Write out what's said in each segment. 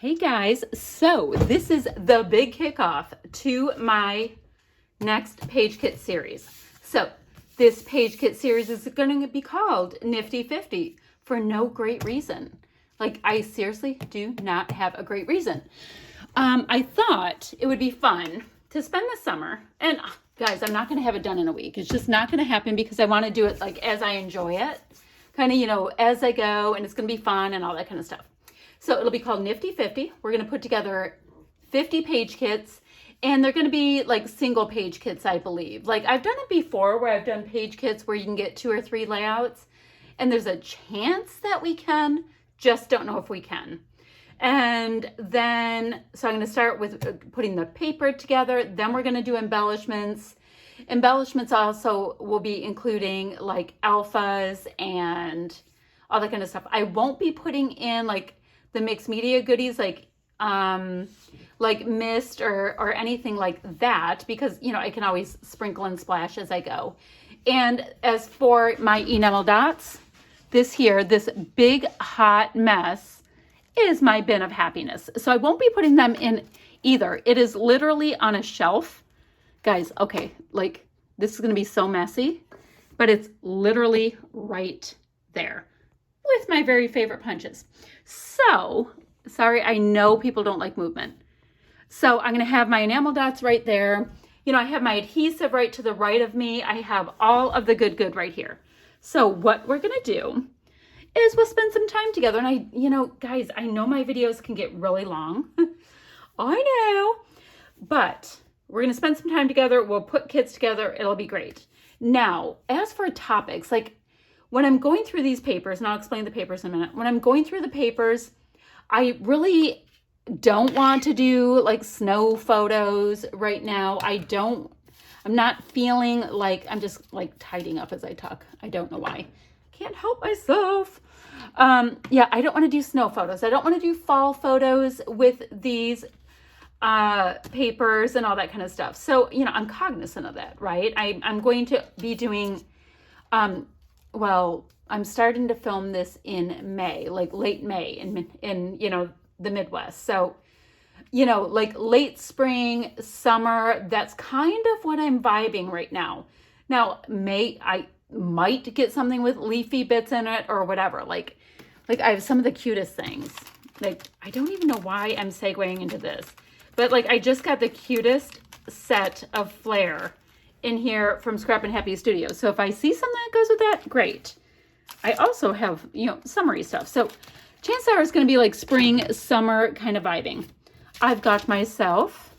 Hey guys, so this is the big kickoff to my next page kit series. So this page kit series is going to be called Nifty 50 for no great reason. Like, I seriously do not have a great reason. I thought it would be fun to spend the summer, and guys, I'm not going to have it done in a week. It's just not going to happen because I want to do it like as I enjoy it, kind of, as I go, and it's going to be fun and all that kind of stuff. So it'll be called Nifty 50. We're going to put together 50 page kits, and they're going to be like single page kits, I believe. Like, I've done it before where I've done page kits where you can get 2 or 3 layouts, and there's a chance that we can, just don't know if we can. And then, so I'm going to start with putting the paper together. Then we're going to do embellishments. Embellishments also will be including like alphas and all that kind of stuff. I won't be putting in like the mixed media goodies like mist or anything like that, because I can always sprinkle and splash as I go. And as for my enamel dots, this big hot mess is my bin of happiness. So I won't be putting them in either. It is literally on a shelf. Guys, okay, like this is going to be so messy, but it's literally right there with my very favorite punches. So, sorry, I know people don't like movement. So I'm going to have my enamel dots right there. I have my adhesive right to the right of me. I have all of the good right here. So what we're going to do is we'll spend some time together. And guys, I know my videos can get really long. I know. But we're going to spend some time together. We'll put kits together. It'll be great. Now, as for topics, like when I'm going through these papers, and I'll explain the papers in a minute. When I'm going through the papers, I really don't want to do like snow photos right now. I'm not feeling like, I'm just like tidying up as I talk. I don't know why. Can't help myself. Yeah, I don't want to do snow photos. I don't want to do fall photos with these papers and all that kind of stuff. So, I'm cognizant of that, right? I'm going to be doing, I'm starting to film this in May, like late May in the Midwest. So, like late spring, summer, that's kind of what I'm vibing right now. Now, I might get something with leafy bits in it or whatever. Like I have some of the cutest things. Like, I don't even know why I'm segueing into this, but like I just got the cutest set of flare in here from Scrap and Happy Studios. So if I see something that goes with that, great. I also have, summery stuff. So chances are it's going to be like spring, summer kind of vibing. I've got myself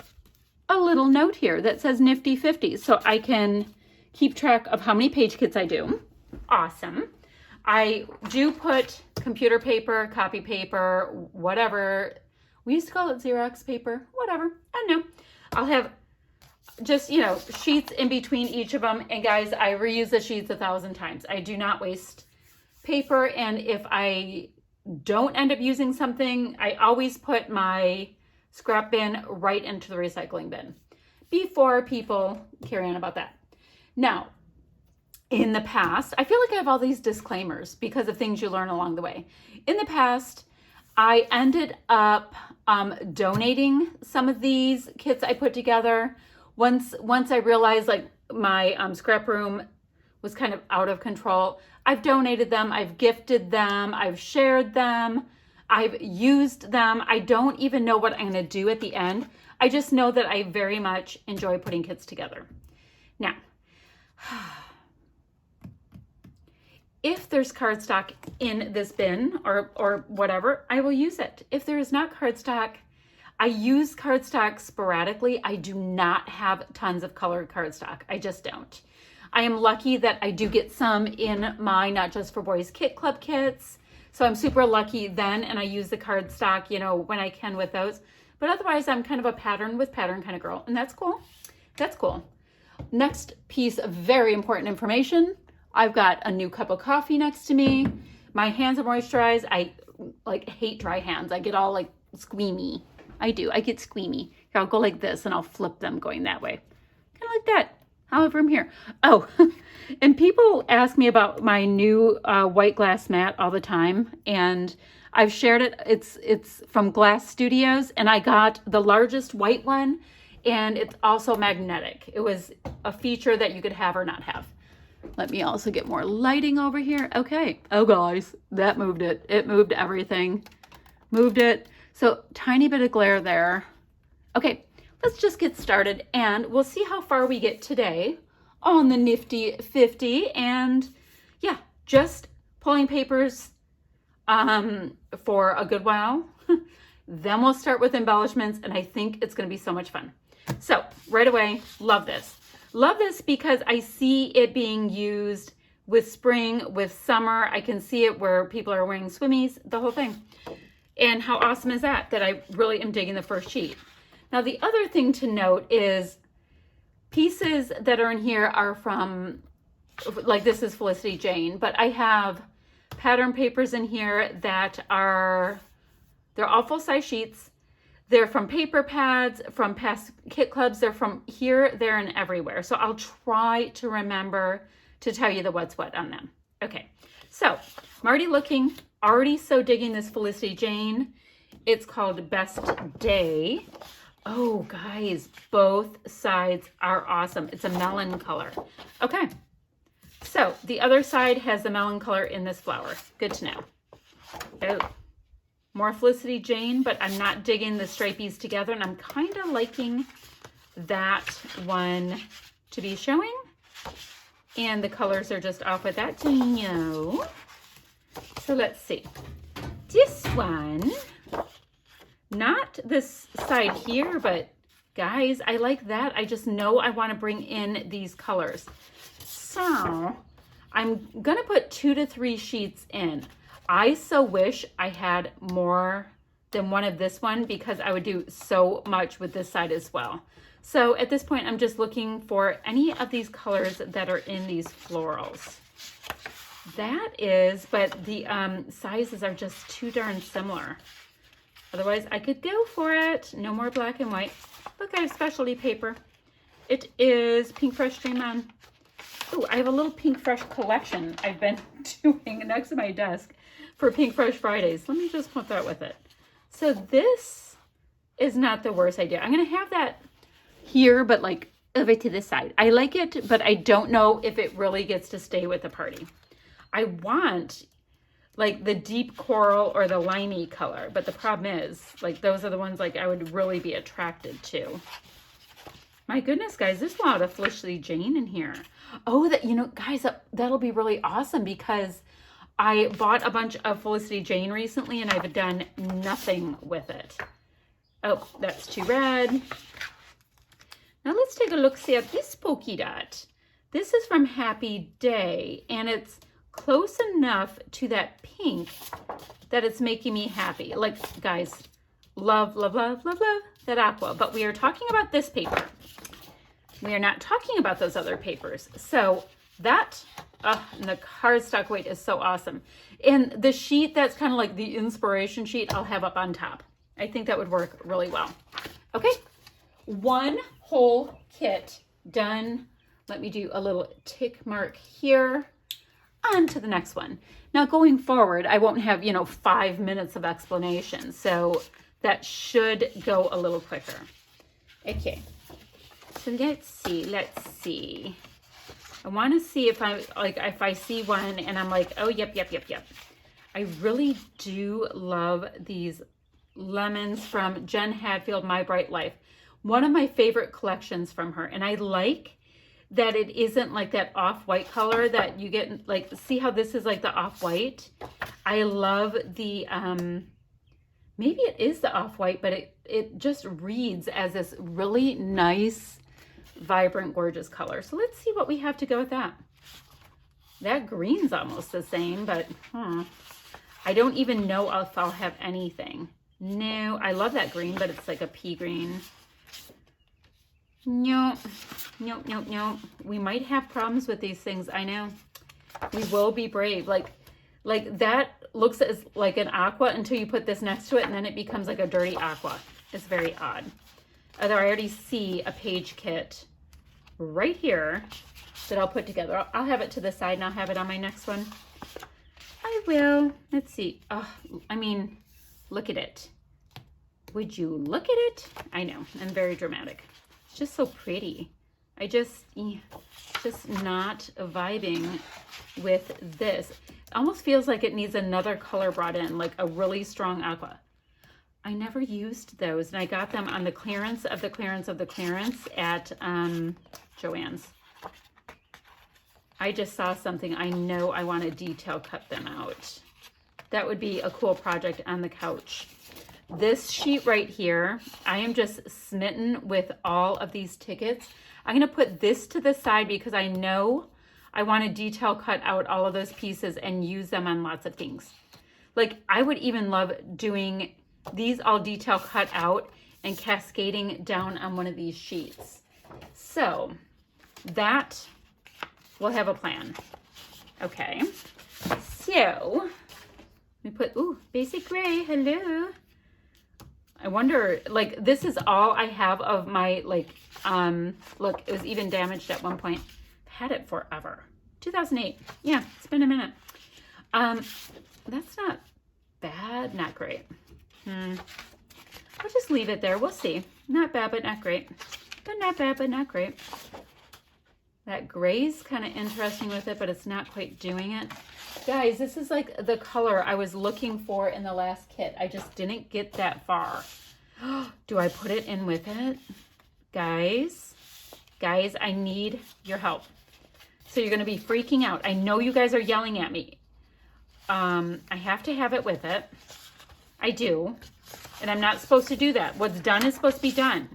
a little note here that says Nifty 50. So I can keep track of how many page kits I do. Awesome. I do put computer paper, copy paper, whatever. We used to call it Xerox paper, whatever. I don't know. I'll have just, sheets in between each of them. And guys, I reuse the sheets 1,000 times. I do not waste paper. And if I don't end up using something, I always put my scrap bin right into the recycling bin before people carry on about that. Now, in the past, I feel like I have all these disclaimers because of things you learn along the way. In the past, I ended up donating some of these kits I put together. Once I realized like my scrap room was kind of out of control, I've donated them, I've gifted them, I've shared them, I've used them. I don't even know what I'm going to do at the end. I just know that I very much enjoy putting kits together. Now, if there's cardstock in this bin or whatever, I will use it. If there is not cardstock, I use cardstock sporadically. I do not have tons of colored cardstock. I just don't. I am lucky that I do get some in my Not Just for Boys Kit Club kits. So I'm super lucky then, and I use the cardstock, when I can with those. But otherwise, I'm kind of a pattern with pattern kind of girl, and that's cool. That's cool. Next piece of very important information. I've got a new cup of coffee next to me. My hands are moisturized. I hate dry hands. I get all like squeamy. I do. I get squeamy. Here, I'll go like this and I'll flip them going that way. Kind of like that. However, I'm here. Oh, and people ask me about my new white glass mat all the time. And I've shared it. It's from Glass Studios, and I got the largest white one, and it's also magnetic. It was a feature that you could have or not have. Let me also get more lighting over here. Okay. Oh, guys, that moved it. It moved everything. Moved it. So tiny bit of glare there. Okay, let's just get started, and we'll see how far we get today on the Nifty 50. And yeah, just pulling papers for a good while. Then we'll start with embellishments, and I think it's going to be so much fun. So right away, love this. Love this because I see it being used with spring, with summer. I can see it where people are wearing swimmies, the whole thing. And how awesome is that I really am digging the first sheet. Now, the other thing to note is pieces that are in here are from, like this is Felicity Jane, but I have pattern papers in here that they're all full-size sheets. They're from paper pads, from past kit clubs. They're from here, there, and everywhere. So I'll try to remember to tell you the what's what on them. Okay, so I'm already looking, already so digging this Felicity Jane. It's called Best Day. Oh, guys, both sides are awesome. It's a melon color. Okay, so the other side has the melon color in this flower. Good to know. Oh. More Felicity Jane, but I'm not digging the stripies together, and I'm kind of liking that one to be showing. And the colors are just off with that, no. So let's see. This one, not this side here, but guys, I like that. I just know I want to bring in these colors. So I'm going to put 2 to 3 sheets in. I so wish I had more than one of this one because I would do so much with this side as well. So at this point, I'm just looking for any of these colors that are in these florals. That is, but the sizes are just too darn similar. Otherwise, I could go for it. No more black and white. Look, I have specialty paper. It is Pink Fresh Dream On. Oh, I have a little Pink Fresh collection I've been doing next to my desk for Pink Fresh Fridays. Let me just put that with it. So this is not the worst idea. I'm going to have that here, but like over to this side. I like it, but I don't know if it really gets to stay with the party. I want like the deep coral or the limey color, but the problem is like those are the ones like I would really be attracted to. My goodness, guys, there's a lot of Felicity Jane in here. Oh, that, you know, guys, that'll be really awesome because I bought a bunch of Felicity Jane recently and I've done nothing with it. Oh, that's too red. Now let's take a look-see at this polka dot. This is from Happy Day, and it's close enough to that pink that it's making me happy. Like, guys, love, love, love, love, love that aqua. But we are talking about this paper. We are not talking about those other papers. So that, and the cardstock weight is so awesome. And the sheet that's kind of like the inspiration sheet, I'll have up on top. I think that would work really well. Okay, one whole kit done. Let me do a little tick mark here. On to the next one. Now going forward, I won't have, 5 minutes of explanation. So that should go a little quicker. Okay, so let's see. I want to see if I see one and I'm like, oh, yep. I really do love these lemons from Jen Hadfield, My Bright Life. One of my favorite collections from her. And I like that it isn't like that off-white color that you get, like, see how this is like the off-white? I love the, maybe it is the off-white, but it just reads as this really nice, vibrant, gorgeous color. So let's see what we have to go with that. That green's almost the same, but I don't even know if I'll have anything. No, I love that green, but it's like a pea green. No. We might have problems with these things. I know. We will be brave. Like that looks as like an aqua until you put this next to it, and then it becomes like a dirty aqua. It's very odd. Although I already see a page kit right here that I'll put together. I'll have it to the side and I'll have it on my next one. I I will. Let's see. Oh, I mean, look at it. Would you look at it? I know, I'm very dramatic. It's just so pretty. I just not vibing with this. It almost feels like it needs another color brought in, like a really strong aqua. I never used those, and I got them on the clearance of the clearance of the clearance at Joann's. I just saw something. I know I want to detail cut them out. That would be a cool project on the couch. This sheet right here, I am just smitten with all of these tickets. I'm going to put this to the side because I know I want to detail cut out all of those pieces and use them on lots of things. Like, I would even love doing these all detail cut out and cascading down on one of these sheets. So that will have a plan. Okay, so let me put, ooh, basic gray, hello. I wonder, like, this is all I have of my, like, look, it was even damaged at one point. I've had it forever. 2008. Yeah, it's been a minute. That's not bad, not great. I'll just leave it there. We'll see. Not bad, but not great. But not bad, but not great. That gray's kind of interesting with it, but it's not quite doing it. Guys, this is like the color I was looking for in the last kit. I just didn't get that far. Do I put it in with it? Guys, I need your help. So you're going to be freaking out. I know you guys are yelling at me. I have to have it with it. I do. And I'm not supposed to do that. What's done is supposed to be done.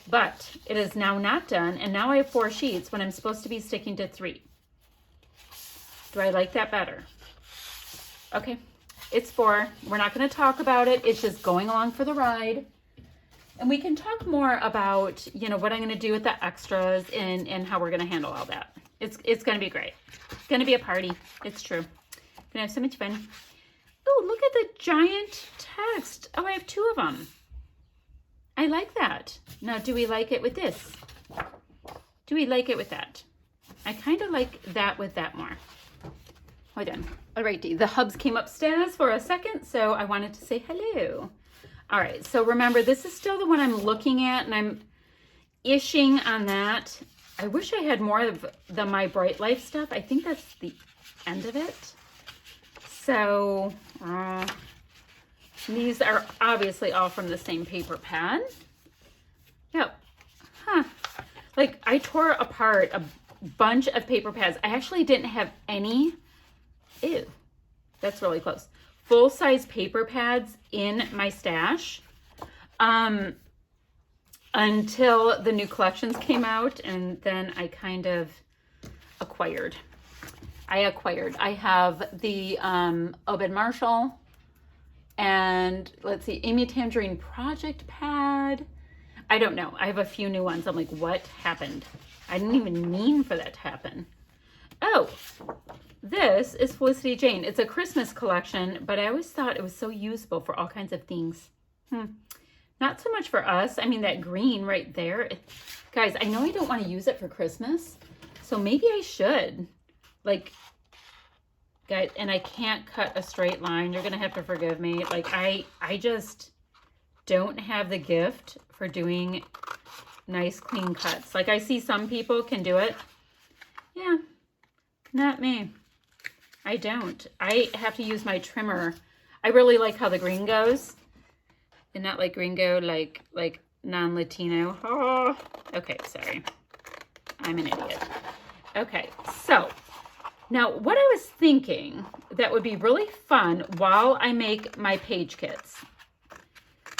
But it is now not done. And now I have 4 sheets when I'm supposed to be sticking to 3. Do I like that better? Okay, it's 4. We're not going to talk about it. It's just going along for the ride. And we can talk more about, you know, what I'm going to do with the extras and how we're going to handle all that. It's going to be great. It's going to be a party. It's true. Going to have so much fun. Oh, look at the giant text. Oh, I have 2 of them. I like that. Now, do we like it with this? Do we like it with that? I kind of like that with that more. Hold on. All right, the hubs came upstairs for a second, so I wanted to say hello. All right, so remember, this is still the one I'm looking at, and I'm ishing on that. I wish I had more of the My Bright Life stuff. I think that's the end of it. So, these are obviously all from the same paper pad. Yep. Huh. Like, I tore apart a bunch of paper pads. I actually didn't have any. Ew. That's really close. Full-size paper pads in my stash until the new collections came out, and then I kind of acquired. I have the Obed Marshall and let's see, Amy Tangerine Project Pad. I don't know. I have a few new ones. I'm like, what happened? I didn't even mean for that to happen. Oh, this is Felicity Jane. It's a Christmas collection, but I always thought it was so useful for all kinds of things. Not so much for us. I mean, that green right there. Guys, I know I don't want to use it for Christmas, so maybe I should. Like, guys, and I can't cut a straight line. You're going to have to forgive me. Like, I just don't have the gift for doing nice, clean cuts. Like, I see some people can do it. Yeah, not me. I don't. I have to use my trimmer. I really like how the green goes. And not like gringo, like non-Latino. Oh, okay, sorry. I'm an idiot. Okay, so now what I was thinking that would be really fun while I make my page kits,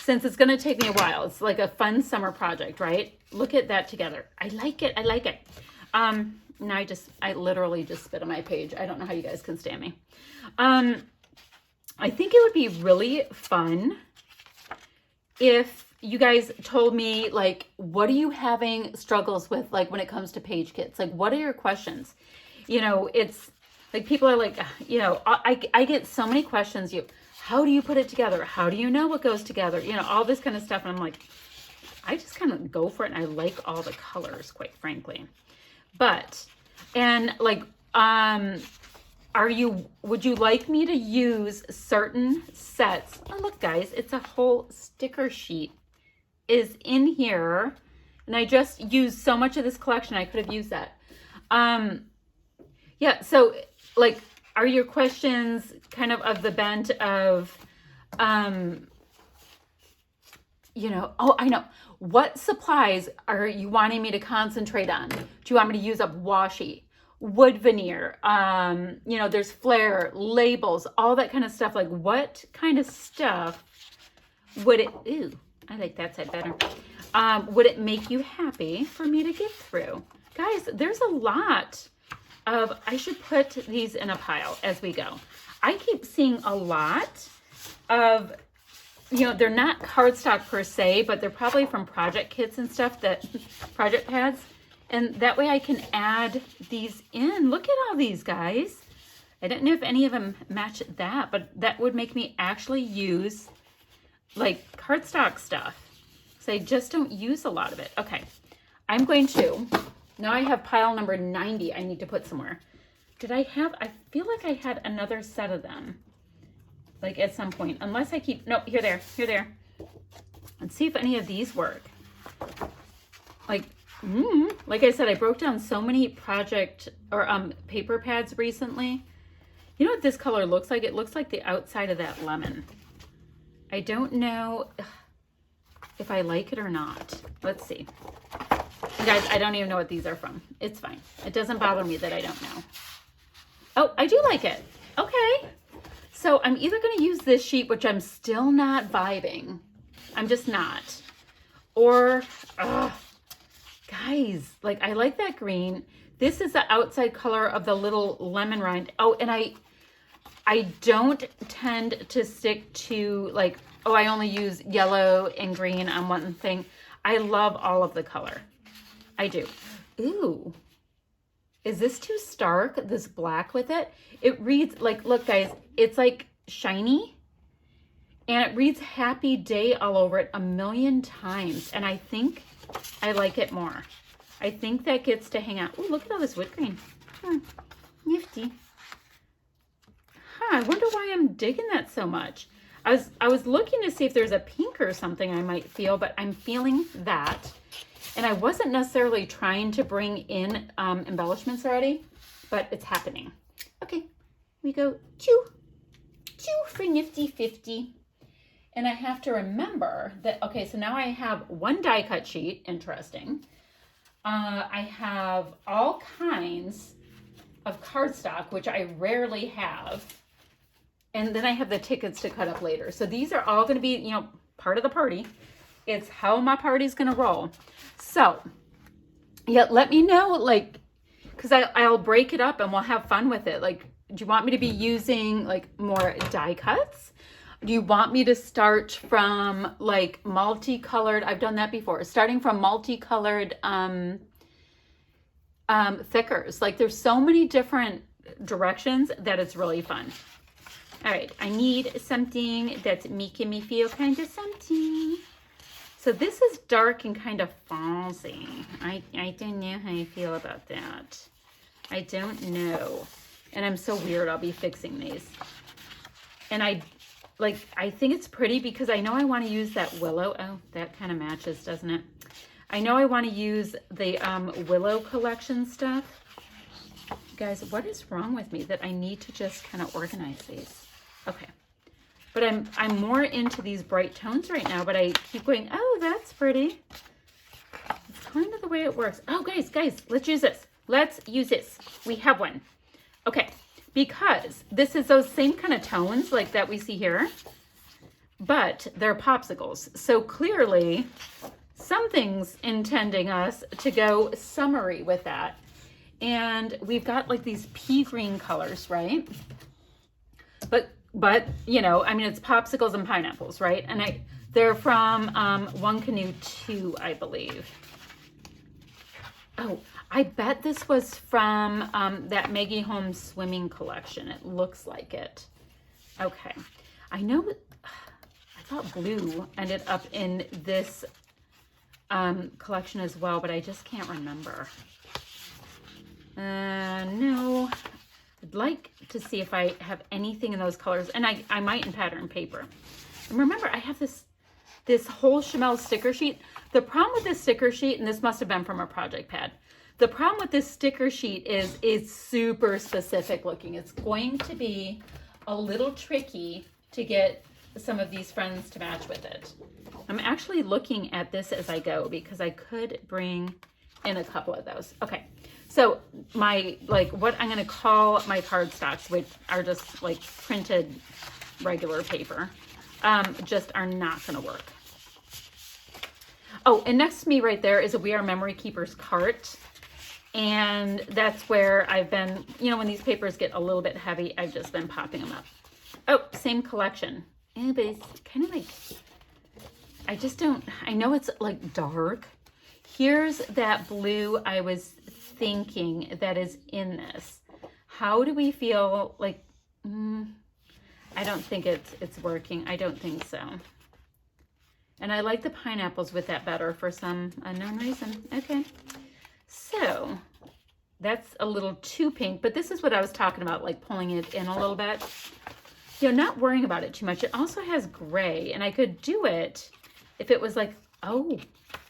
since it's going to take me a while, it's like a fun summer project, right? Look at that together. I like it. I like it. Now I literally just spit on my page. I don't know how you guys can stand me. I think it would be really fun if you guys told me, like, what are you having struggles with, like, when it comes to page kits? Like, what are your questions? You know, it's like people are like, you know, I get so many questions. How do you put it together? How do you know what goes together? You know, all this kind of stuff. And I'm like, I just kind of go for it. And I like all the colors, quite frankly. But, and like, I would you like me to use certain sets? Oh, look guys, it's a whole sticker sheet is in here. And I just used so much of this collection. I could have used that. Yeah, so like, are your questions kind of the bent of, you know, oh, I know. What supplies are you wanting me to concentrate on? Do you want me to use up washi, wood veneer? You know, there's flare, labels, all that kind of stuff. Like what kind of stuff would it, ooh, I like that side better. Would it make you happy for me to get through? Guys, there's a lot of, I should put these in a pile as we go. I keep seeing a lot of, you know, they're not cardstock per se, but they're probably from project kits and stuff, that project pads. And that way I can add these in. Look at all these, guys. I don't know if any of them match that, but that would make me actually use like cardstock stuff. So I just don't use a lot of it. Okay, I'm going to, now I have pile number 90 I need to put somewhere. Did I have, I feel like I had another set of them. Like at some point, unless I keep, nope, here, there. Let's see if any of these work. Like I said, I broke down so many project or paper pads recently. You know what this color looks like? It looks like the outside of that lemon. I don't know if I like it or not. Let's see. Guys, I don't even know what these are from. It's fine. It doesn't bother me that I don't know. Oh, I do like it. Okay. So I'm either going to use this sheet, which I'm still not vibing. I'm just not. Or, guys, like I like that green. This is the outside color of the little lemon rind. Oh, and I don't tend to stick to like, oh, I only use yellow and green on one thing. I love all of the color. I do. Ooh. Is this too stark, this black with it? It reads like, look guys, it's like shiny and it reads happy day all over it 1,000,000 times. And I think I like it more. I think that gets to hang out. Ooh, look at all this wood grain. Nifty. I wonder why I'm digging that so much. I was looking to see if there's a pink or something I might feel, but I'm feeling that. And I wasn't necessarily trying to bring in embellishments already, but it's happening. Okay, we go choo for Nifty 50. And I have to remember that, okay, so now I have one die cut sheet, interesting. I have all kinds of cardstock, which I rarely have. And then I have the tickets to cut up later. So these are all gonna be, you know, part of the party. It's how my party's gonna roll. So, yeah, let me know, like, because I'll break it up and we'll have fun with it. Like, do you want me to be using, like, more die cuts? Do you want me to start from, like, multicolored? I've done that before. Starting from multicolored thickers. Like, there's so many different directions that it's really fun. All right, I need something that's making me feel kind of something. So this is dark and kind of falsy. I don't know how I feel about that. I don't know. And I'm so weird, I'll be fixing these. And I think it's pretty because I know I want to use that willow. Oh, that kind of matches, doesn't it? I know I want to use the willow collection stuff. Guys, what is wrong with me that I need to just kind of organize these? Okay. But I'm more into these bright tones right now, but I keep going, oh, that's pretty. It's kind of the way it works. Oh, guys, let's use this. Let's use this. We have one. Okay, because this is those same kind of tones like that we see here, but they're popsicles. So clearly something's intending us to go summery with that. And we've got like these pea green colors, right? But you know, I mean, it's popsicles and pineapples, right? And they're from One Canoe 2, I believe. Oh, I bet this was from that Maggie Holmes swimming collection. It looks like it. Okay, I know. I thought blue ended up in this collection as well, but I just can't remember. No. I'd like to see if I have anything in those colors, and I might in pattern paper. And remember, I have this whole Chamel sticker sheet. The problem with this sticker sheet, and this must have been from a project pad, the problem with this sticker sheet is it's super specific looking. It's going to be a little tricky to get some of these friends to match with it. I'm actually looking at this as I go because I could bring in a couple of those. Okay, so my, like, what I'm going to call my cardstocks, which are just like printed regular paper, just are not going to work. Oh, and next to me right there is a We Are Memory Keepers cart. And that's where I've been, you know, when these papers get a little bit heavy, I've just been popping them up. Oh, same collection. Yeah, but it's kind of like, I just don't, I know it's like dark. Here's that blue I was thinking that is in this. How do we feel like, I don't think it's working. I don't think so. And I like the pineapples with that better for some unknown reason. Okay. So that's a little too pink, but this is what I was talking about, like pulling it in a little bit. You know, not worrying about it too much. It also has gray, and I could do it if it was like, oh,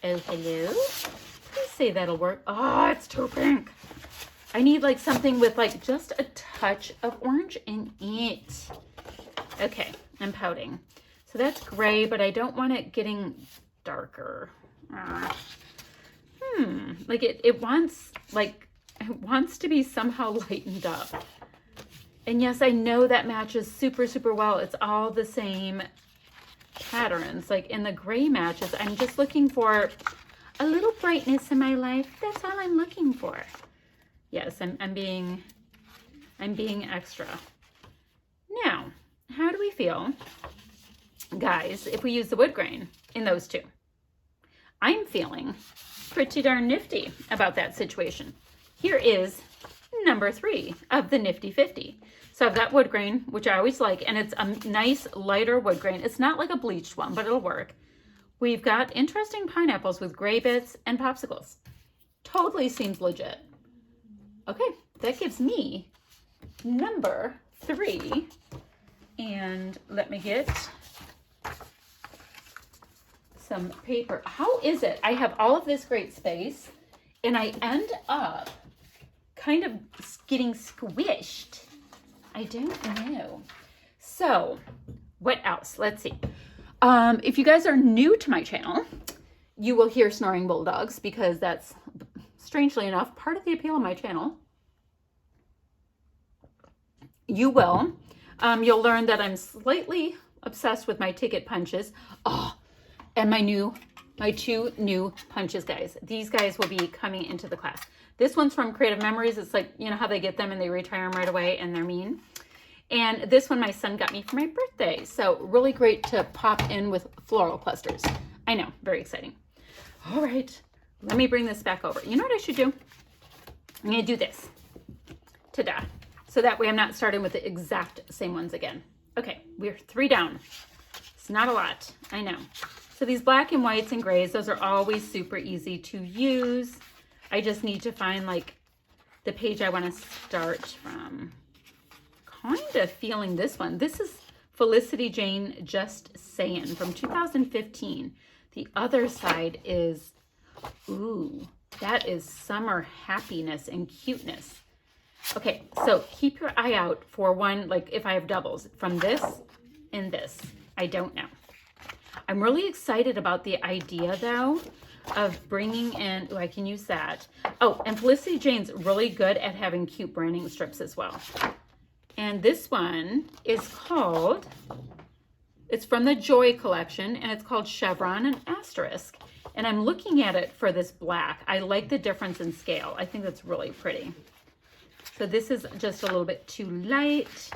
hello? Please say that'll work. Oh, it's too pink. I need like something with like just a touch of orange in it. Okay, I'm pouting. So that's gray, but I don't want it getting darker. Like it wants to be somehow lightened up. And yes, I know that matches super, super well. It's all the same patterns. Like in the gray matches, I'm just looking for a little brightness in my life. That's all I'm looking for. Yes, I'm being extra. Now, how do we feel, guys, if we use the wood grain in those two? I'm feeling pretty darn nifty about that situation. Here is number 3 of the Nifty 50. So I've got wood grain, which I always like, and it's a nice lighter wood grain. It's not like a bleached one, but it'll work. We've got interesting pineapples with gray bits and popsicles. Totally seems legit. Okay, that gives me number 3. And let me get some paper. How is it? I have all of this great space and I end up kind of getting squished. I don't know. So what else? Let's see. If you guys are new to my channel, you will hear snoring bulldogs because that's, strangely enough, part of the appeal of my channel. You will. You'll learn that I'm slightly obsessed with my ticket punches. Oh, and my 2 new punches, guys. These guys will be coming into the class. This one's from Creative Memories. It's like, you know how they get them and they retire them right away and they're mean. And this one my son got me for my birthday. So really great to pop in with floral clusters. I know, very exciting. All right, let me bring this back over. You know what I should do? I'm gonna do this. Ta-da. So that way I'm not starting with the exact same ones again. Okay, we're 3 down. It's not a lot, I know. So these black and whites and grays, those are always super easy to use. I just need to find like the page I want to start from. Kind of feeling this one. This is Felicity Jane Just Saying from 2015. The other side is, ooh, that is Summer Happiness and Cuteness. Okay, so keep your eye out for one, like if I have doubles from this and this. I don't know. I'm really excited about the idea though of bringing in, oh, I can use that. Oh, and Felicity Jane's really good at having cute branding strips as well. And this one is called, it's from the Joy collection and it's called Chevron and Asterisk. And I'm looking at it for this black. I like the difference in scale. I think that's really pretty. So this is just a little bit too light,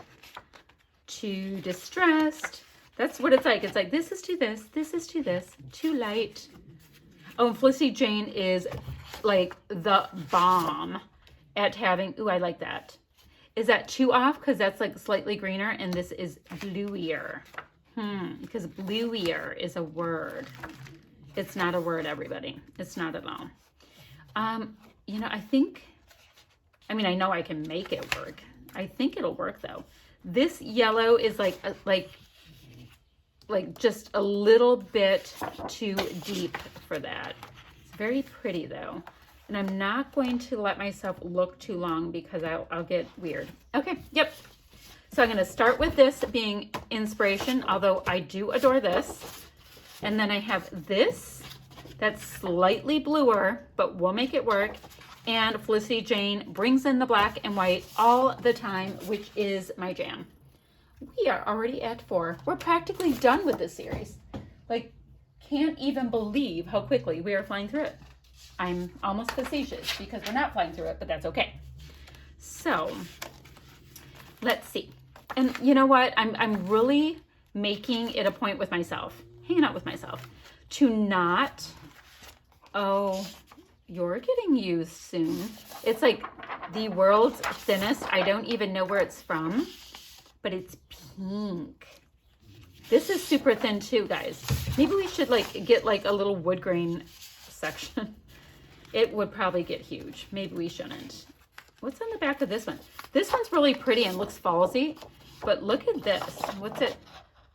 too distressed. That's what it's like. It's like, this is to this is to this, too light. Oh, and Felicity Jane is like the bomb at having, ooh, I like that. Is that too off? Because that's like slightly greener and this is bluier. Because bluier is a word. It's not a word, everybody. It's not at all. You know, I think, I mean, I know I can make it work. I think it'll work though. This yellow is like just a little bit too deep for that. It's very pretty though. And I'm not going to let myself look too long because I'll get weird. Okay, yep. So I'm going to start with this being inspiration, although I do adore this. And then I have this that's slightly bluer, but we'll make it work. And Felicity Jane brings in the black and white all the time, which is my jam. We are already at 4. We're practically done with this series. Like, can't even believe how quickly we are flying through it. I'm almost facetious because we're not flying through it, but that's okay. So, let's see. And you know what? I'm really making it a point with myself, hanging out with myself, to not, oh, you're getting used soon. It's like the world's thinnest. I don't even know where it's from, but it's pink. This is super thin too, guys. Maybe we should like get like a little wood grain section. It would probably get huge. Maybe we shouldn't. What's on the back of this one? This one's really pretty and looks fallsy, but look at this. What's it?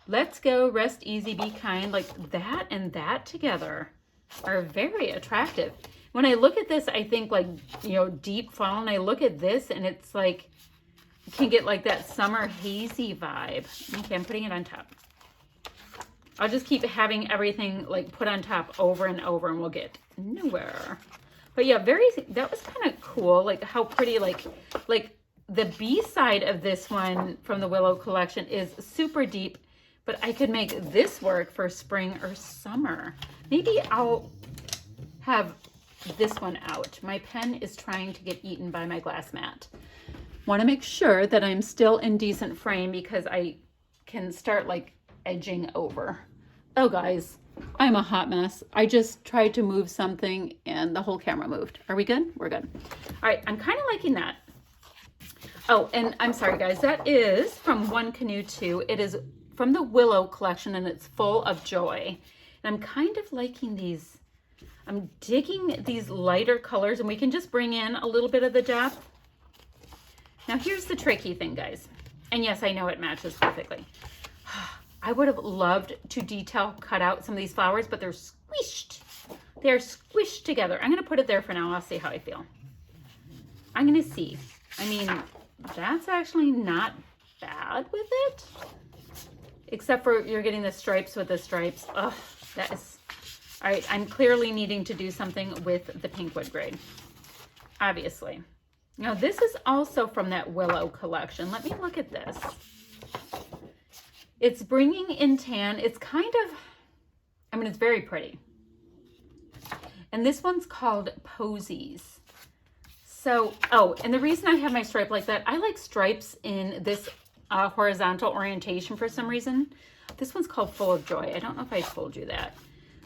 Let's go, rest easy, be kind. Like that and that together are very attractive. When I look at this, I think like, you know, deep fall, and I look at this and it's like, you can get like that summer hazy vibe. Okay, I'm putting it on top. I'll just keep having everything like put on top over and over and we'll get nowhere. But yeah, that was kind of cool. Like how pretty, like the B side of this one from the Willow collection is super deep, but I could make this work for spring or summer. Maybe I'll have this one out. My pen is trying to get eaten by my glass mat. Want to make sure that I'm still in decent frame because I can start like edging over. Oh guys, I'm a hot mess. I just tried to move something and the whole camera moved. Are we good? We're good. All right, I'm kind of liking that. Oh, and I'm sorry guys, that is from One Canoe 2. It is from the Willow collection and it's full of joy. And I'm kind of liking these. I'm digging these lighter colors and we can just bring in a little bit of the depth. Now here's the tricky thing, guys. And yes, I know it matches perfectly. I would have loved to detail cut out some of these flowers, but they're squished. They're squished together. I'm going to put it there for now. I'll see how I feel. I'm going to see. I mean, that's actually not bad with it. Except for you're getting the stripes with the stripes. Ugh, that is... All right, I'm clearly needing to do something with the pink wood grain. Obviously. Now, this is also from that Willow collection. Let me look at this. It's bringing in tan. It's kind of, I mean, it's very pretty. And this one's called Posies. So, oh, and the reason I have my stripe like that, I like stripes in this horizontal orientation for some reason. This one's called Full of Joy. I don't know if I told you that.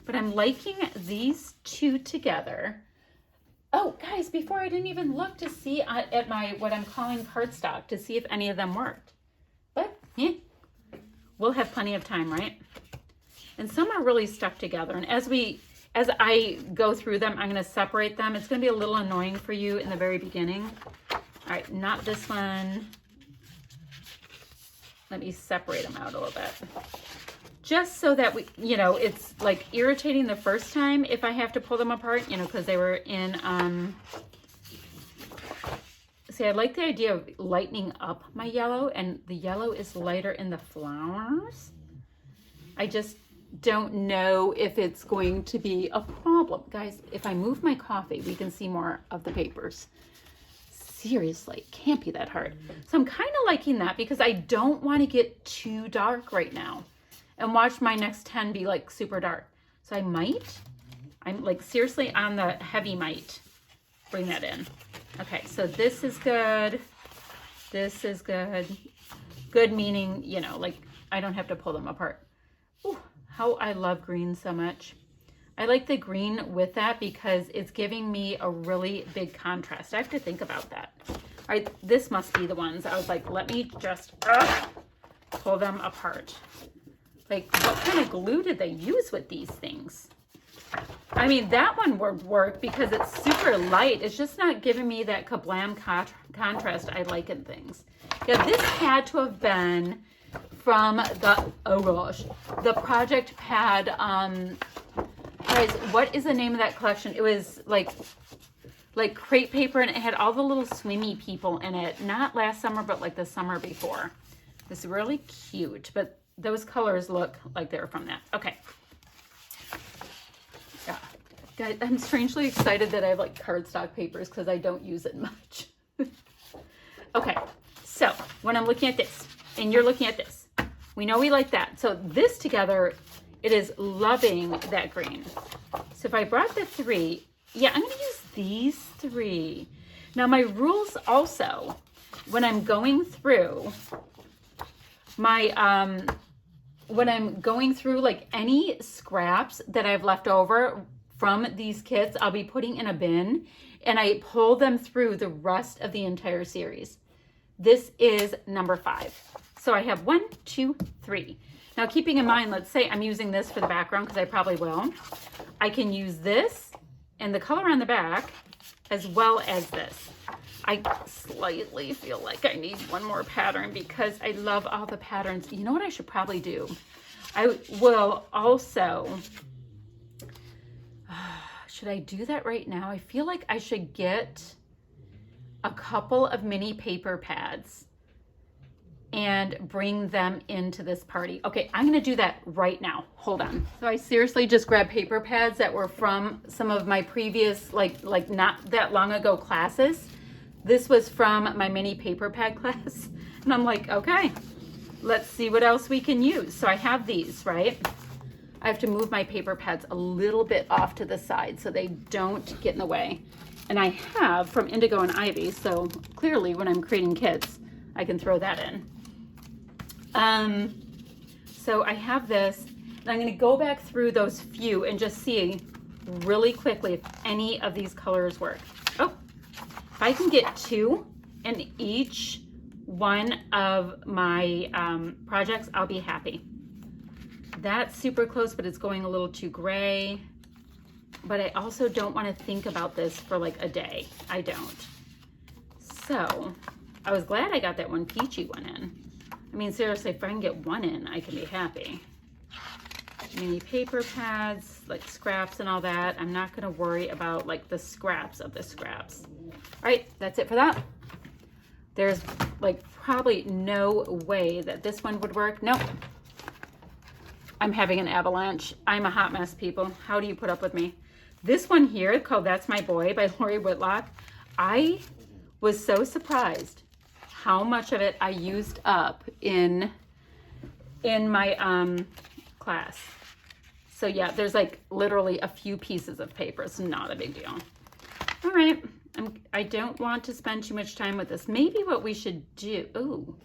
But I'm liking these two together. Oh, guys, before I didn't even look to see at my, what I'm calling cardstock, to see if any of them worked. But, yeah. We'll have plenty of time, right? And some are really stuck together. And as I go through them, I'm going to separate them. It's going to be a little annoying for you in the very beginning. All right, not this one. Let me separate them out a little bit. Just so that we, you know, it's like irritating the first time if I have to pull them apart, you know, because they were in, see, I like the idea of lightening up my yellow, and the yellow is lighter in the flowers. I just don't know if it's going to be a problem. Guys, if I move my coffee, we can see more of the papers. Seriously, can't be that hard. So I'm kind of liking that because I don't want to get too dark right now and watch my next 10 be like super dark. So I'm like seriously on the heavy might bring that in. Okay, so this is good. This is good. Good meaning, you know, like I don't have to pull them apart. Ooh, how I love green so much. I like the green with that because it's giving me a really big contrast. I have to think about that. All right, this must be the ones. I was like, let me just pull them apart. Like, what kind of glue did they use with these things? I mean, that one would work because it's super light. It's just not giving me that kablam contrast I like in things. Yeah, this had to have been from the, oh gosh, the Project Pad, guys, what is the name of that collection? It was like crepe paper, and it had all the little swimmy people in it. Not last summer, but like the summer before. It's really cute, but those colors look like they're from that. Okay. Yeah. Guys, I'm strangely excited that I have like cardstock papers because I don't use it much. Okay, so when I'm looking at this, and you're looking at this, we know we like that. So this together, it is loving that green. So if I brought the 3, yeah, I'm going to use these 3. Now my rules also, when I'm going through my, when I'm going through like any scraps that I've left over from these kits, I'll be putting in a bin, and I pull them through the rest of the entire series. This is number 5. So I have 1, 2, 3. Now keeping in mind, let's say I'm using this for the background, because I probably will. I can use this and the color on the back as well as this. I slightly feel like I need one more pattern because I love all the patterns. You know what I should probably do? I will also, should I do that right now? I feel like I should get a couple of mini paper pads and bring them into this party. Okay, I'm gonna do that right now. Hold on. So I seriously just grabbed paper pads that were from some of my previous, like not that long ago classes. This was from my mini paper pad class. And I'm like, okay, let's see what else we can use. So I have these, right? I have to move my paper pads a little bit off to the side so they don't get in the way. And I have from Indigo and Ivy, so clearly when I'm creating kits, I can throw that in. So I have this, and I'm gonna go back through those few and just see really quickly if any of these colors work. Oh, if I can get 2 in each one of my projects, I'll be happy. That's super close, but it's going a little too gray. But I also don't want to think about this for like a day. I don't. So I was glad I got that one peachy one in. I mean, seriously, if I can get 1 in, I can be happy. Mini paper pads, like scraps and all that. I'm not going to worry about like the scraps of the scraps. All right, that's it for that. There's like probably no way that this one would work. Nope. I'm having an avalanche. I'm a hot mess, people. How do you put up with me? This one here called That's My Boy by Lori Whitlock. I was so surprised how much of it I used up in my class. So yeah, there's like literally a few pieces of paper. It's not a big deal. All right, I don't want to spend too much time with this. Maybe what we should do, ooh,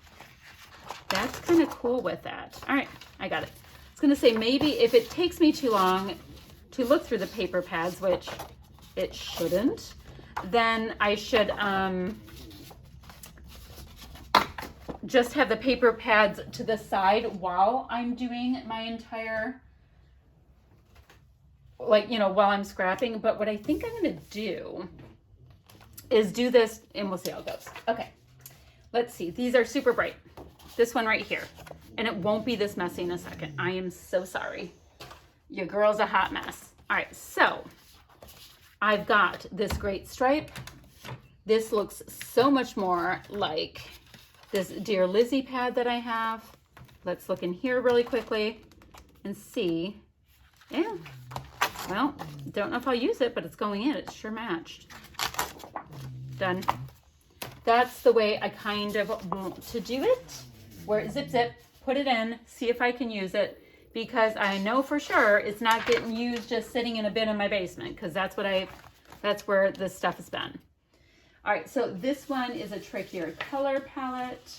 that's kind of cool with that. All right, I got it. I was gonna say maybe if it takes me too long to look through the paper pads, which it shouldn't, then I should just have the paper pads to the side while I'm doing my entire, like, you know, while I'm scrapping. But what I think I'm gonna do is do this and we'll see how it goes. Okay, let's see. These are super bright. This one right here. And it won't be this messy in a second. I am so sorry. Your girl's a hot mess. All right, so I've got this great stripe. This looks so much more like this Dear Lizzie pad that I have. Let's look in here really quickly and see. Yeah, well, don't know if I'll use it, but it's going in. It's sure matched. Done. That's the way I kind of want to do it. Where zip zip, put it in, see if I can use it, because I know for sure it's not getting used just sitting in a bin in my basement, because that's where this stuff has been. All right, so this one is a trickier color palette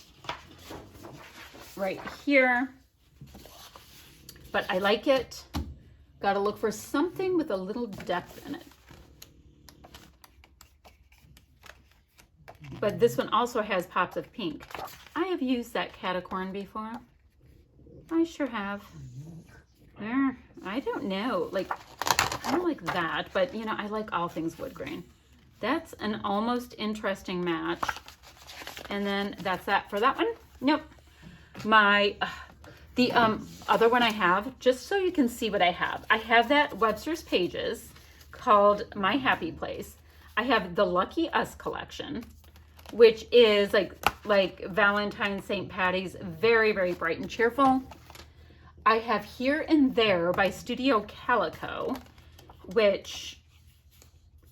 right here, but I like it. Got to look for something with a little depth in it. But this one also has pops of pink. I have used that catacorn before. I sure have. There, I don't know. Like, I don't like that, but you know, I like all things wood grain. That's an almost interesting match And then that's that for that one. Nope. The other one I have, just so you can see what I have that Webster's Pages called My Happy Place. I have the Lucky Us collection, which is like Valentine's, St. Patty's, very, very bright and cheerful. I have Here and There by Studio Calico, which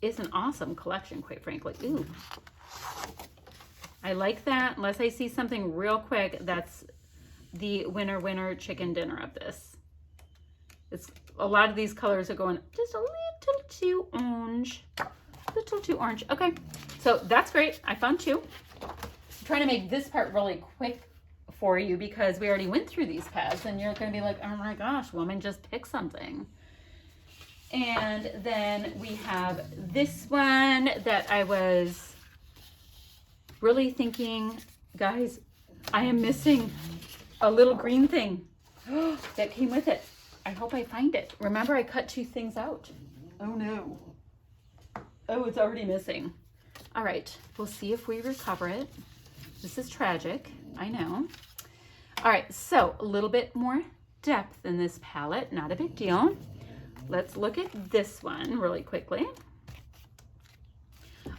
is an awesome collection, quite frankly. Ooh. I like that. Unless I see something real quick, that's the winner chicken dinner of this. It's a lot of these colors are going just a little too orange. Okay, so that's great. I found two. I'm trying to make this part really quick for you because we already went through these pads and you're going to be like, oh my gosh, woman, just pick something. And then we have this one that I was really thinking, guys, I am missing a little green thing that came with it. I hope I find it. Remember, I cut two things out. Oh no. Oh, it's already missing. All right, we'll see if we recover it. This is tragic, I know. All right, so a little bit more depth in this palette, not a big deal. Let's look at this one really quickly.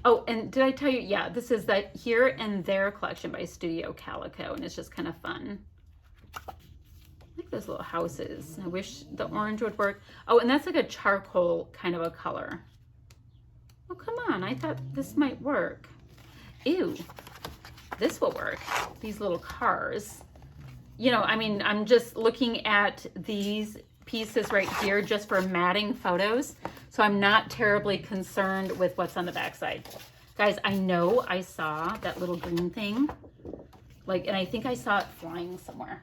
Oh, and did I tell you, yeah, this is the Here and There collection by Studio Calico, and it's just kind of fun. I like those little houses. I wish the orange would work. Oh, and that's like a charcoal kind of a color. Oh, come on, I thought this might work. Ew, this will work. These little cars. You know, I mean, I'm just looking at these pieces right here just for matting photos. So I'm not terribly concerned with what's on the backside. Guys, I know I saw that little green thing. And I think I saw it flying somewhere.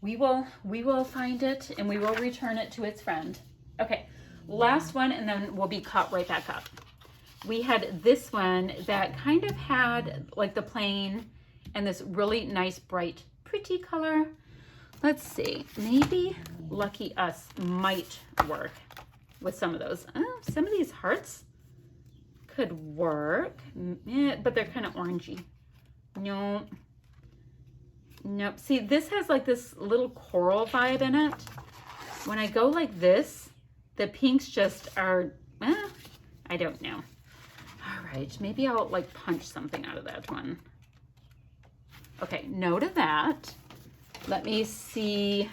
We will find it and we will return it to its friend. Okay, last one and then we'll be caught right back up. We had this one that kind of had like the plain and this really nice, bright, pretty color. Let's see, maybe Lucky Us might work with some of those. Oh, some of these hearts could work, but they're kind of orangey. No. Nope. See, this has like this little coral vibe in it. When I go like this, the pinks just are, I don't know. All right, maybe I'll like punch something out of that one. Okay, no to that. Let me see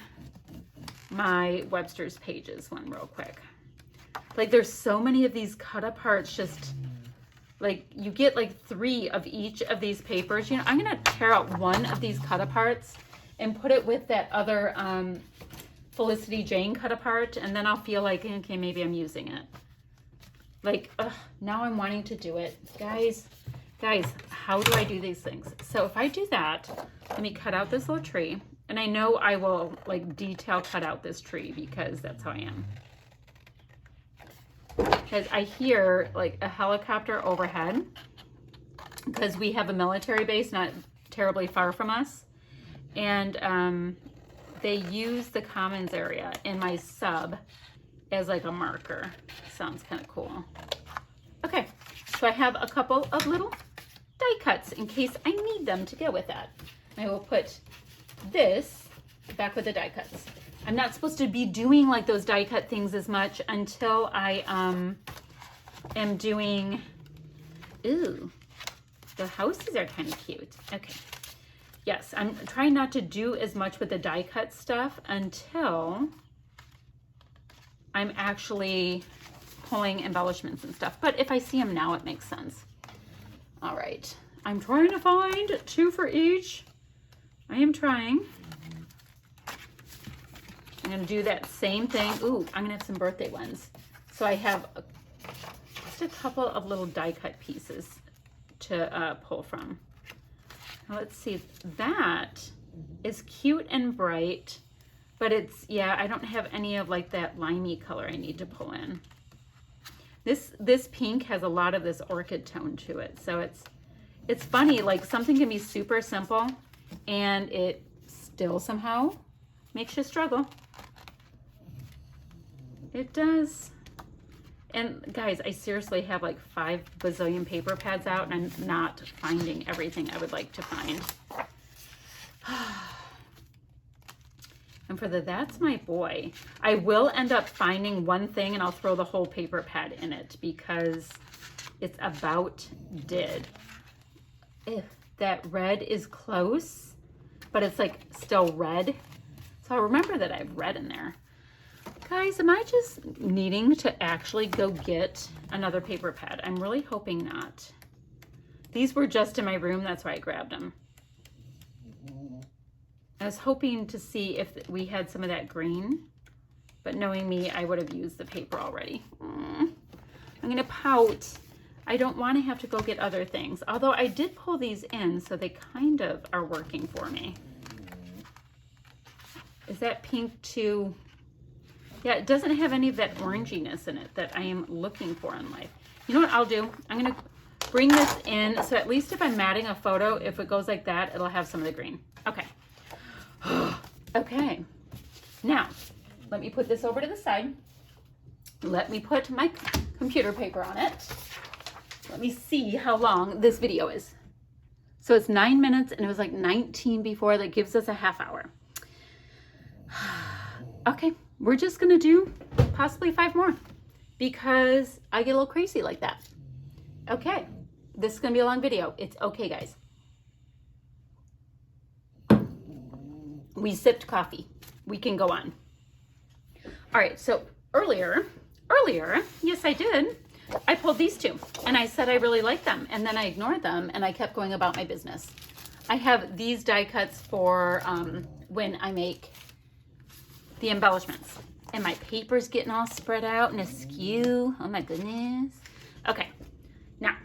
my Webster's Pages one real quick. Like there's so many of these cut aparts, just like you get like 3 of each of these papers. You know, I'm gonna tear out one of these cut aparts and put it with that other Felicity Jane cut apart, and then I'll feel like, okay, maybe I'm using it. Like, now I'm wanting to do it. Guys, how do I do these things? So if I do that, let me cut out this little tree. And I know I will like detail cut out this tree because that's how I am. Because I hear like a helicopter overhead because we have a military base not terribly far from us. And they use the commons area in my sub as like a marker. Sounds kind of cool. Okay, so I have a couple of little die cuts in case I need them to go with that. I will put this back with the die cuts. I'm not supposed to be doing like those die cut things as much until I am doing, ooh, the houses are kind of cute. Okay. Yes, I'm trying not to do as much with the die cut stuff until I'm actually pulling embellishments and stuff. But if I see them now, it makes sense. All right. I'm trying to find 2 for each. I am trying. I'm going to do that same thing. Ooh, I'm going to have some birthday ones. So I have just a couple of little die cut pieces to pull from. Now let's see, that is cute and bright, but it's, yeah, I don't have any of like that limey color I need to pull in. This pink has a lot of this orchid tone to it. So it's funny, like something can be super simple and it still somehow makes you struggle. It does. And guys, I seriously have like 5 bazillion paper pads out, and I'm not finding everything I would like to find. And for the That's My Boy, I will end up finding one thing and I'll throw the whole paper pad in it because it's about did. If that red is close, but it's like still red. So I'll remember that I have red in there. Guys, am I just needing to actually go get another paper pad? I'm really hoping not. These were just in my room, that's why I grabbed them. I was hoping to see if we had some of that green, but knowing me, I would have used the paper already. I'm gonna pout. I don't want to have to go get other things, although I did pull these in, so they kind of are working for me. Is that pink too? Yeah, it doesn't have any of that oranginess in it that I am looking for in life. You know what I'll do? I'm gonna bring this in, so at least if I'm matting a photo, if it goes like that, it'll have some of the green. Okay. Okay, now let me put this over to the side. Let me put my computer paper on it. Let me see how long this video is. So it's 9 minutes and it was like 19 before. That gives us a half hour. Okay, we're just gonna do possibly 5 more because I get a little crazy like that. Okay, this is gonna be a long video. It's okay, guys. We sipped coffee. We can go on. All right, so earlier, yes, I did. I pulled these 2 and I said I really liked them, and then I ignored them and I kept going about my business. I have these die cuts for when I make the embellishments, and my paper's getting all spread out and askew. Oh my goodness. Okay, now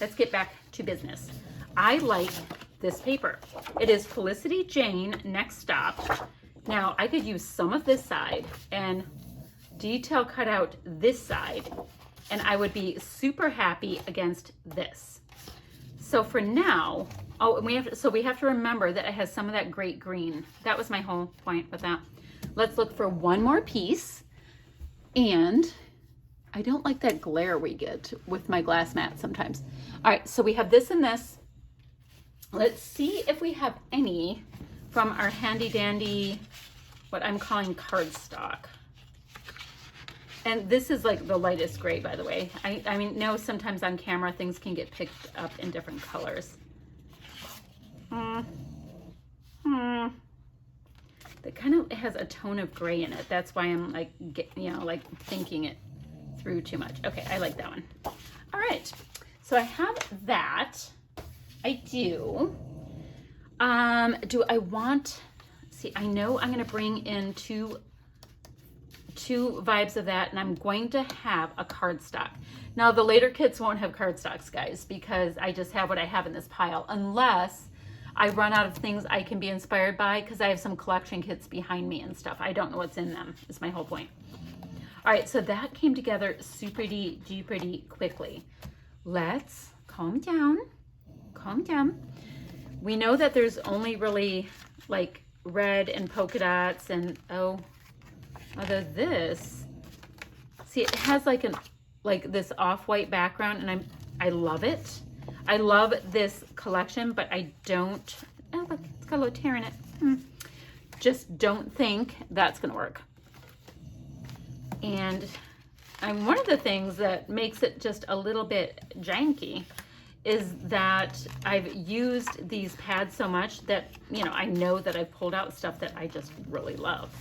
let's get back to business. I like this paper. It is Felicity Jane Next Stop. Now I could use some of this side and detail cut out this side, and I would be super happy against this. So for now, oh, and we have to remember that it has some of that great green. That was my whole point with that. Let's look for one more piece, and I don't like that glare we get with my glass mat sometimes. All right, so we have this and this. Let's see if we have any from our handy dandy, what I'm calling cardstock. And this is like the lightest gray, by the way. I mean, no, sometimes on camera things can get picked up in different colors. That kind of has a tone of gray in it. That's why I'm like, like thinking it through too much. Okay, I like that one. All right, so I have that. I do. Do I want, see, I know I'm gonna bring in two vibes of that, and I'm going to have a cardstock. Now the later kits won't have cardstocks, guys, because I just have what I have in this pile, unless I run out of things I can be inspired by, because I have some collection kits behind me and stuff. I don't know what's in them, is my whole point. All right, so that came together super duper quickly. Let's calm down. Calm down. We know that there's only really like red and polka dots, and although this, see, it has like this off-white background, and I love it. I love this collection, but I don't, oh look, it's got a little tear in it. Just don't think that's gonna work. And one of the things that makes it just a little bit janky is that I've used these pads so much that, I know that I've pulled out stuff that I just really love.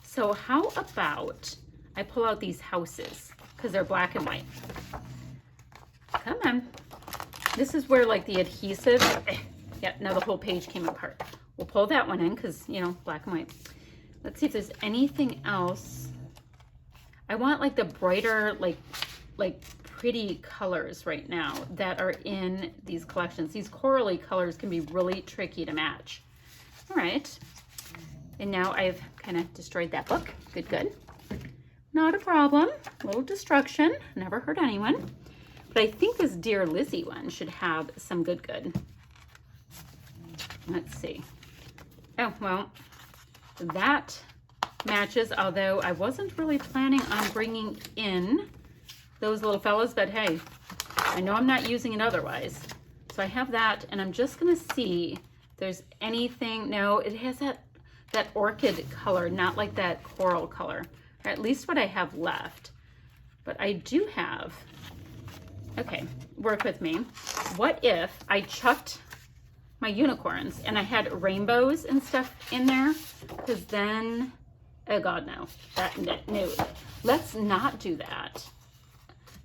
So how about I pull out these houses, because they're black and white. Come on. This is where like the adhesive, yeah, now the whole page came apart. We'll pull that one in because, black and white. Let's see if there's anything else. I want like the brighter, like pretty colors right now that are in these collections. These corally colors can be really tricky to match. All right. And now I've kind of destroyed that book. Good. Not a problem. A little destruction. Never hurt anyone. But I think this Dear Lizzie one should have some good. Let's see. Oh, well, that matches, although I wasn't really planning on bringing in those little fellas, but hey, I know I'm not using it otherwise. So I have that, and I'm just gonna see if there's anything. No, it has that orchid color, not like that coral color, or at least what I have left. But I do have, okay, work with me. What if I chucked my unicorns and I had rainbows and stuff in there? Because then, oh God, no, no. Let's not do that.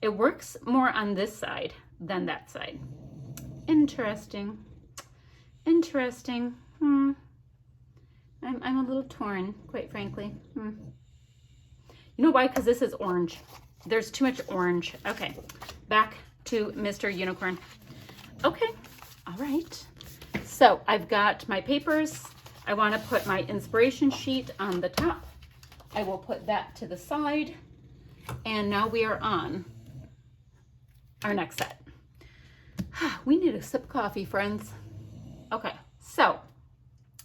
It works more on this side than that side. Interesting. Interesting. I'm a little torn, quite frankly. You know why? Because this is orange. There's too much orange. Okay, back to Mr. Unicorn. Okay, all right. So I've got my papers. I want to put my inspiration sheet on the top. I will put that to the side. And now we are on our next set. We need a sip of coffee, friends. Okay, so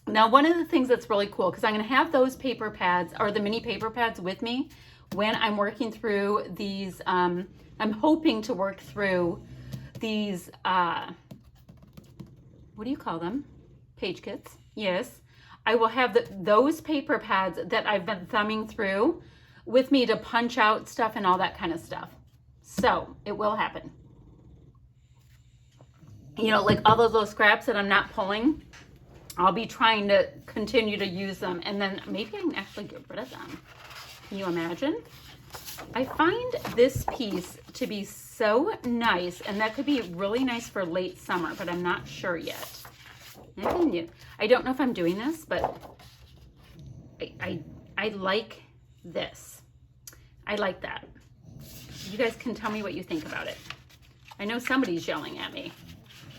now one of the things that's really cool, because I'm going to have those paper pads or the mini paper pads with me when I'm working through these. I'm hoping to work through these, what do you call them? Page kits. Yes. I will have those paper pads that I've been thumbing through with me to punch out stuff and all that kind of stuff. So it will happen. You know, like all of those scraps that I'm not pulling, I'll be trying to continue to use them, and then maybe I can actually get rid of them. Can you imagine? I find this piece to be so nice, and that could be really nice for late summer, but I'm not sure yet. I don't know if I'm doing this, but I like this. I like that. You guys can tell me what you think about it. I know somebody's yelling at me.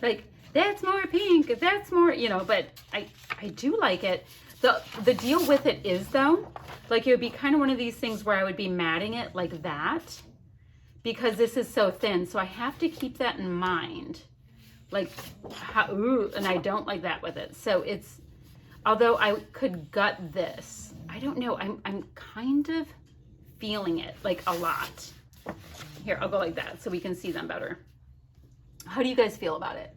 Like, that's more pink, that's more, you know, but I do like it. The deal with it is, though, like, it would be kind of one of these things where I would be matting it like that because this is so thin. So I have to keep that in mind. Like, and I don't like that with it. So it's, although I could gut this, I don't know. I'm kind of feeling it like a lot. Here, I'll go like that so we can see them better. How do you guys feel about it?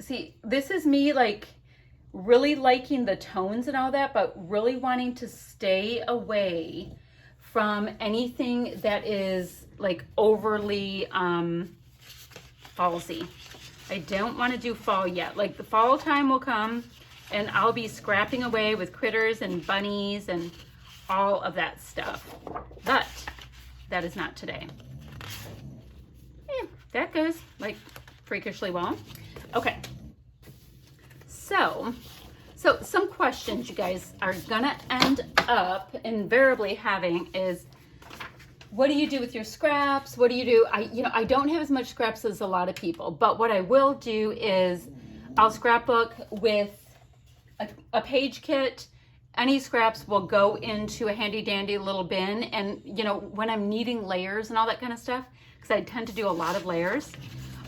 See, this is me like really liking the tones and all that, but really wanting to stay away from anything that is like overly fallsy. I don't want to do fall yet. Like, the fall time will come and I'll be scrapping away with critters and bunnies and all of that stuff. But that is not today. That goes like freakishly well. Okay. So some questions you guys are gonna end up invariably having is, what do you do with your scraps? What do you do? I don't have as much scraps as a lot of people, but what I will do is I'll scrapbook with a page kit. Any scraps will go into a handy dandy little bin. And, you know, when I'm needing layers and all that kind of stuff, because I tend to do a lot of layers,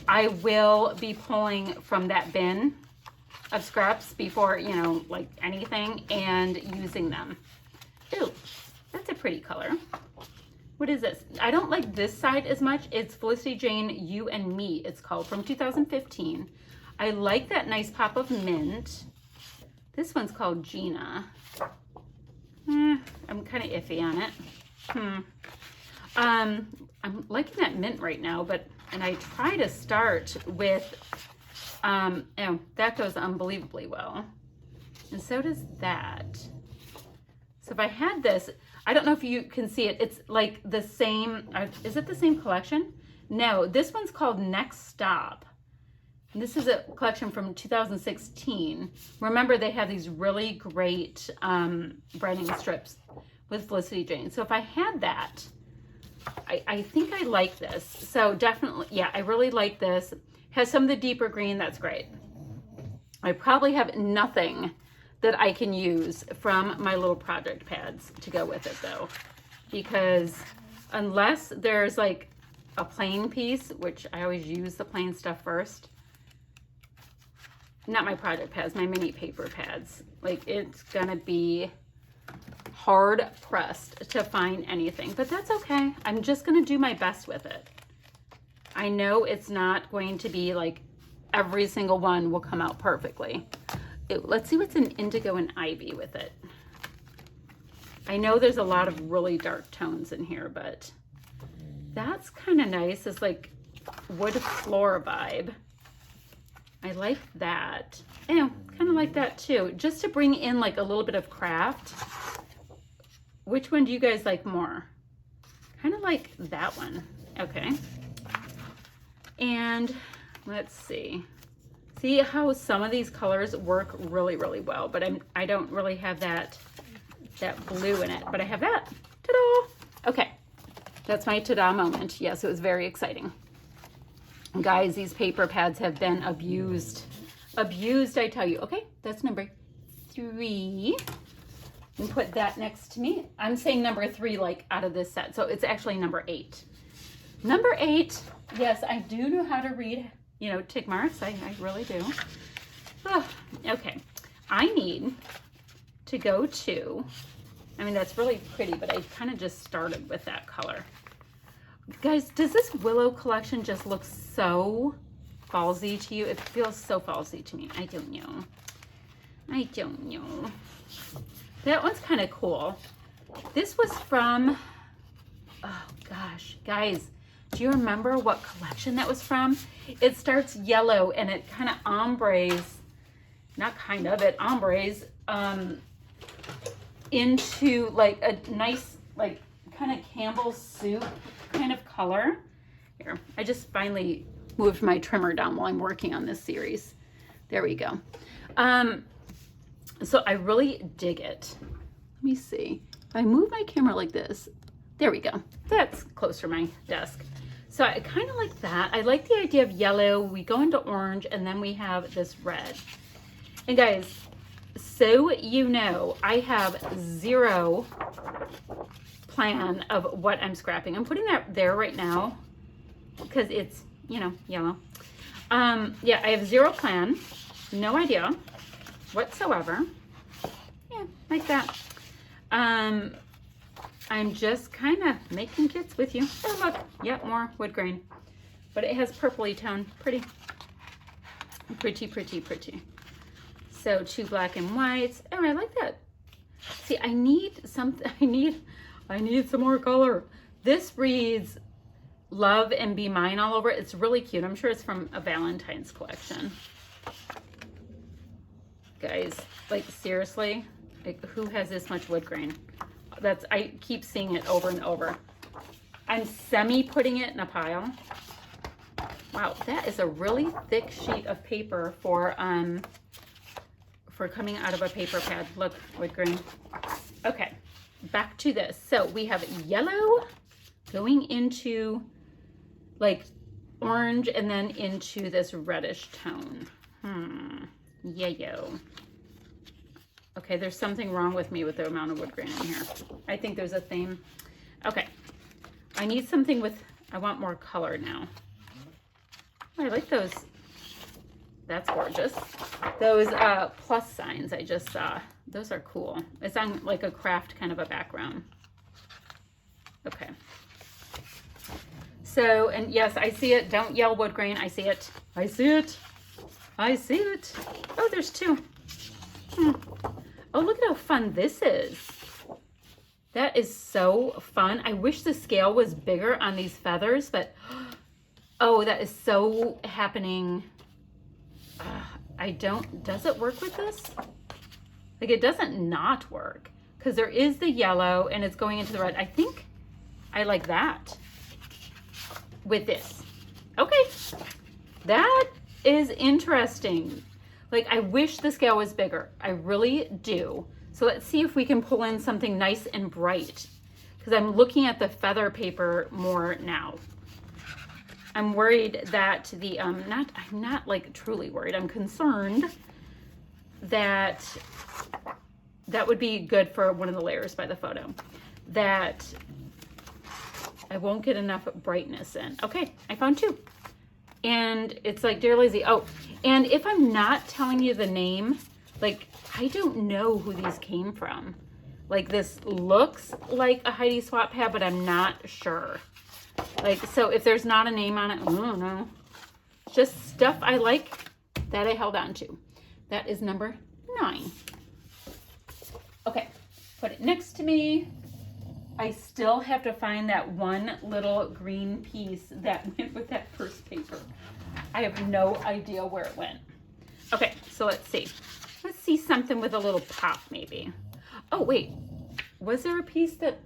I will be pulling from that bin of scraps before, you know, like anything, and using them. Ooh, that's a pretty color. What is this? I don't like this side as much. It's Felicity Jane You and Me, it's called, from 2015. I like that nice pop of mint. This one's called Gina. I'm kind of iffy on it. I'm liking that mint right now, and I try to start with, oh, that goes unbelievably well. And so does that. So if I had this, I don't know if you can see it. It's like the same, is it the same collection? No, this one's called Next Stop. And this is a collection from 2016. Remember, they have these really great branding strips with Felicity Jane. So if I had that, I think I like this. So definitely, yeah, I really like this. Has some of the deeper green, that's great. I probably have nothing that I can use from my little project pads to go with it, though, because unless there's like a plain piece, which I always use the plain stuff first, not my project pads, my mini paper pads, like, it's gonna be hard pressed to find anything, but that's okay. I'm just going to do my best with it. I know it's not going to be like every single one will come out perfectly. Let's see what's in indigo and ivy with it. I know there's a lot of really dark tones in here, but that's kind of nice. It's like wood floor vibe. I like that. Yeah, kind of like that too. Just to bring in like a little bit of craft. Which one do you guys like more? Kind of like that one. Okay. And let's see. See how some of these colors work really, really well, but I don't really have that blue in it, but I have that. Ta-da! Okay. That's my ta-da moment. Yes, it was very exciting. Guys, these paper pads have been abused. Abused, I tell you. Okay, that's number 3. And put that next to me. I'm saying number 3 like out of this set. So it's actually number 8. Number 8, yes, I do know how to read, you know, tick marks. I really do. Oh, okay. I need to go to, I mean, that's really pretty, but I kind of just started with that color. Guys, does this willow collection just look so fallsy to you? It feels so fallsy to me. I don't know. I don't know. That one's kind of cool. This was from, oh gosh, guys, do you remember what collection that was from? It starts yellow and it kind of ombres, not kind of, it ombres into like a nice, like kind of Campbell's soup kind of color. Here, I just finally moved my trimmer down while I'm working on this series. There we go. So I really dig it. Let me see. If I move my camera like this, there we go. That's close to my desk. So I kind of like that. I like the idea of yellow. We go into orange and then we have this red. And guys, so you know, I have zero plan of what I'm scrapping. I'm putting that there right now because it's, you know, yellow. Yeah, I have zero plan. No idea whatsoever. Yeah, like that. I'm just kind of making kits with you. Oh, look. Yep, more wood grain. But it has purpley tone. Pretty. Pretty, pretty, pretty. So 2 black and whites. Oh, I like that. See, I need something. I need some more color. This reads Love and Be Mine all over it. It's really cute. I'm sure it's from a Valentine's collection. Guys, like seriously, like, who has this much wood grain? I keep seeing it over and over. I'm putting it in a pile. Wow, that is a really thick sheet of paper for coming out of a paper pad. Look, wood grain. Okay, back to this. So we have yellow going into like orange and then into this reddish tone. Yayo. Okay, there's something wrong with me with the amount of wood grain in here. I think there's a theme. Okay, I need something with, I want more color now. I like those. That's gorgeous. Those plus signs I just saw. Those are cool. It's on like a craft kind of a background. Okay. So, and yes, I see it. Don't yell wood grain. I see it. I see it. I see it. Oh, there's 2. Oh, look at how fun this is. That is so fun. I wish the scale was bigger on these feathers, but oh, that is so happening. Does it work with this? Like it doesn't not work because there is the yellow and it's going into the red. I think I like that with this. Okay, that is interesting. Like I wish the scale was bigger. I really do. So let's see if we can pull in something nice and bright because I'm looking at the feather paper more now. I'm worried that the, I'm not like truly worried. I'm concerned that that would be good for one of the layers by the photo, that I won't get enough brightness in. Okay, I found 2. And it's like Dear Lazy. Oh, and if I'm not telling you the name, like I don't know who these came from. Like this looks like a Heidi Swap pad, but I'm not sure. Like, so if there's not a name on it, I don't know. Just stuff I like that I held on to. That is number 9. Okay, put it next to me. I still have to find that one little green piece that went with that first paper. I have no idea where it went. Okay, so let's see. Let's see something with a little pop maybe. Oh, wait. Was there a piece that...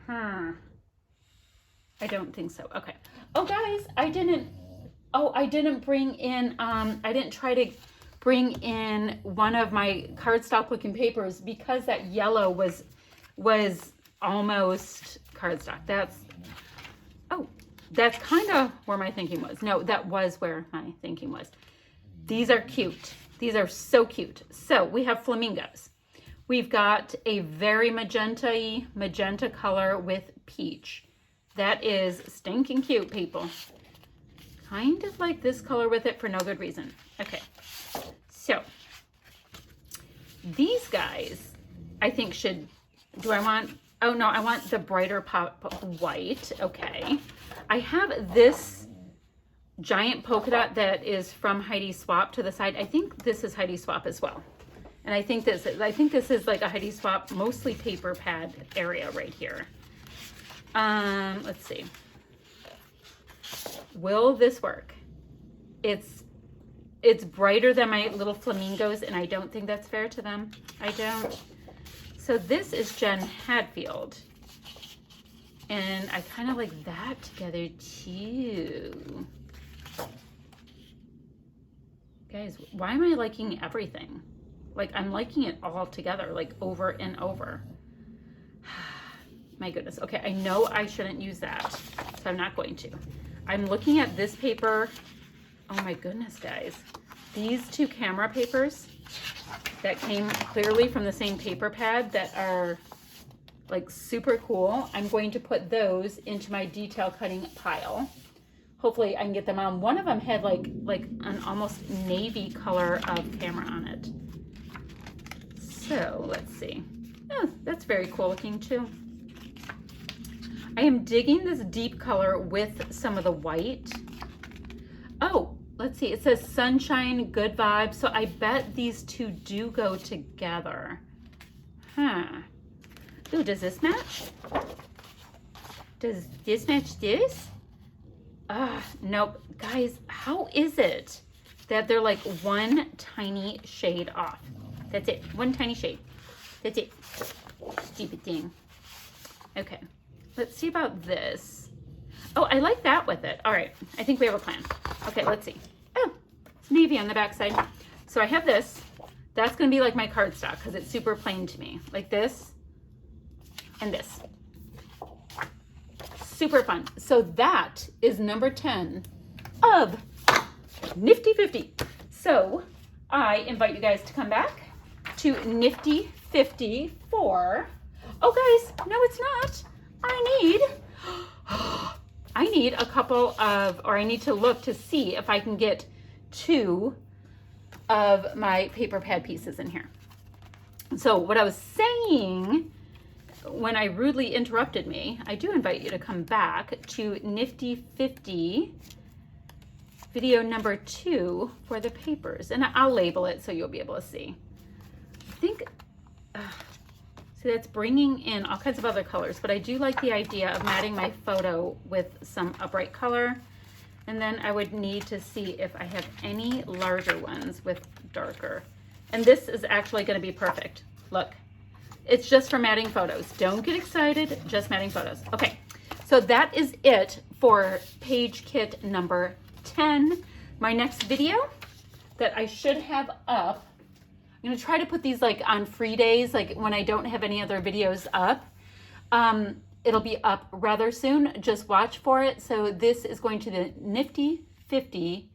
I don't think so. Okay. Oh, guys, I didn't bring in... I didn't try to bring in one of my cardstock looking papers because that yellow was almost cardstock. That's kind of where my thinking was. No, that was where my thinking was. These are cute. These are so cute. So we have flamingos. We've got a very magenta color with peach. That is stinking cute, people. Kind of like this color with it for no good reason. Okay, so these guys I think should, do I want, oh no, I want the brighter pop white. Okay, I have this giant polka dot that is from Heidi Swap to the side. I think this is Heidi Swap as well. And I think this is like a Heidi Swap, mostly paper pad area right here. Let's see. Will this work? It's brighter than my little flamingos, and I don't think that's fair to them. I don't. So this is Jen Hadfield. And I kind of like that together too. Guys, why am I liking everything? Like, I'm liking it all together, like over and over. My goodness. Okay, I know I shouldn't use that, so I'm not going to. I'm looking at this paper. Oh my goodness, guys. These two camera papers that came clearly from the same paper pad that are like super cool. I'm going to put those into my detail cutting pile. Hopefully I can get them on. One of them had like an almost navy color of camera on it. So let's see. Oh, that's very cool looking too. I am digging this deep color with some of the white. Oh, let's see. It says sunshine, good vibes. So I bet these two do go together. Huh. Ooh, does this match? Does this match this? Nope. Guys, how is it that they're like one tiny shade off? That's it. One tiny shade. That's it. Stupid thing. Okay. Let's see about this. Oh, I like that with it. All right. I think we have a plan. Okay, let's see. Oh, it's navy on the back side. So I have this. That's going to be like my cardstock because it's super plain to me. Like this and this. Super fun. So that is number 10 of Nifty 50. So I invite you guys to come back to Nifty 50 for, oh guys, no it's not. I need a couple of, or I need to look to see if I can get 2 of my paper pad pieces in here. So what I was saying when I rudely interrupted me, I do invite you to come back to Nifty 50 video number 2 for the papers. And I'll label it so you'll be able to see. I think, see, that's bringing in all kinds of other colors, but I do like the idea of matting my photo with some a bright color. And then I would need to see if I have any larger ones with darker. And this is actually going to be perfect. Look, it's just for matting photos. Don't get excited, just matting photos. Okay, so that is it for page kit number 10. My next video that I should have up, I'm going to try to put these like on free days, like when I don't have any other videos up. It'll be up rather soon. Just watch for it. So this is going to the Nifty 50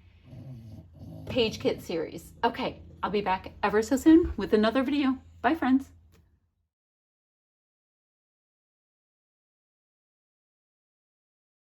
page kit series. Okay, I'll be back ever so soon with another video. Bye, friends.